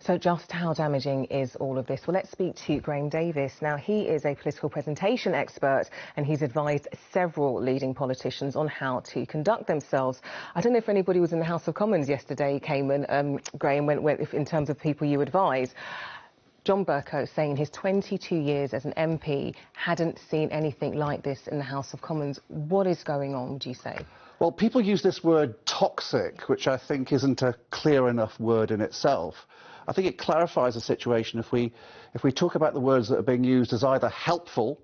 So just how damaging is all of this? Well, let's speak to Graham Davis. Now, he is a political presentation expert and he's advised several leading politicians on how to conduct themselves. I don't know if anybody was in the House of Commons yesterday, Cayman, Graham, in terms of people you advise. John Bercow saying his 22 years as an MP hadn't seen anything like this in the House of Commons. What is going on, would you say? Well, people use this word toxic, which I think isn't a clear enough word in itself. I think it clarifies the situation if we talk about the words that are being used as either helpful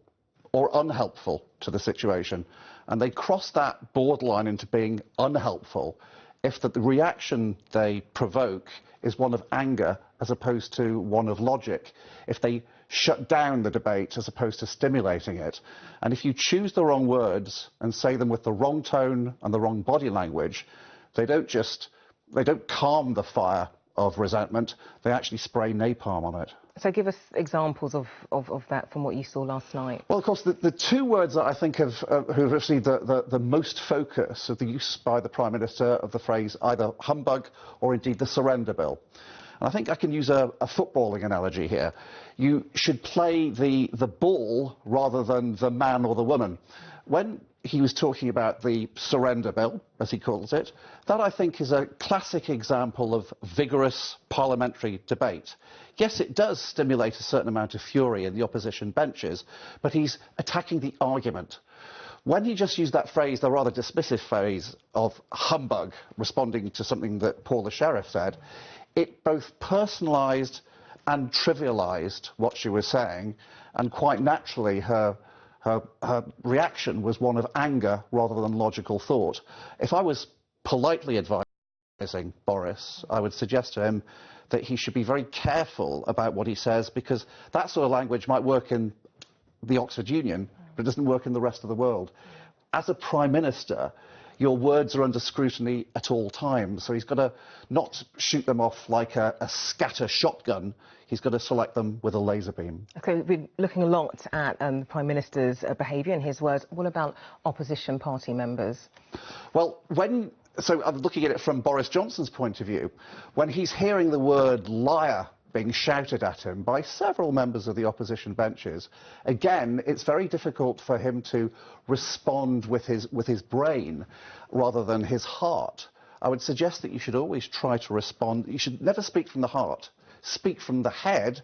or unhelpful to the situation. And they cross that borderline into being unhelpful if the reaction they provoke is one of anger as opposed to one of logic, if they shut down the debate as opposed to stimulating it. And if you choose the wrong words and say them with the wrong tone and the wrong body language, they don't calm the fire of resentment, they actually spray napalm on it. So give us examples of that from what you saw last night. Well, of course, the two words that I think who've received the most focus of the use by the Prime Minister of the phrase either humbug or indeed the surrender bill. And I think I can use a footballing analogy here. You should play the ball rather than the man or the woman. When he was talking about the surrender bill, as he calls it, that I think is a classic example of vigorous parliamentary debate. Yes, it does stimulate a certain amount of fury in the opposition benches, but he's attacking the argument. When he just used that phrase, the rather dismissive phrase of humbug, responding to something that Paul the Sheriff said, it both personalised and trivialised what she was saying, and quite naturally her reaction was one of anger rather than logical thought. If I was politely advising Boris, I would suggest to him that he should be very careful about what he says, because that sort of language might work in the Oxford Union, but it doesn't work in the rest of the world. As a Prime Minister, your words are under scrutiny at all times, so he's got to not shoot them off like a scatter shotgun. He's got to select them with a laser beam. Okay, we've been looking a lot at the Prime Minister's behaviour and his words. What about opposition party members? Well, so I'm looking at it from Boris Johnson's point of view. When he's hearing the word liar being shouted at him by several members of the opposition benches, again, it's very difficult for him to respond with his brain rather than his heart. I would suggest that you should always try to respond. You should never speak from the heart. Speak from the head,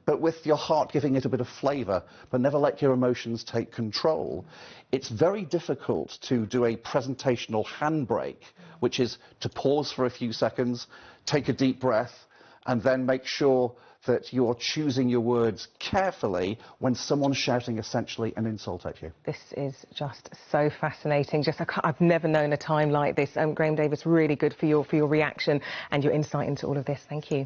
but with your heart giving it a bit of flavour, but never let your emotions take control. It's very difficult to do a presentational handbrake, which is to pause for a few seconds, take a deep breath, and then make sure that you're choosing your words carefully when someone's shouting essentially an insult at you. This is just so fascinating. I've never known a time like this. Graham Davis, really good for your reaction and your insight into all of this. Thank you.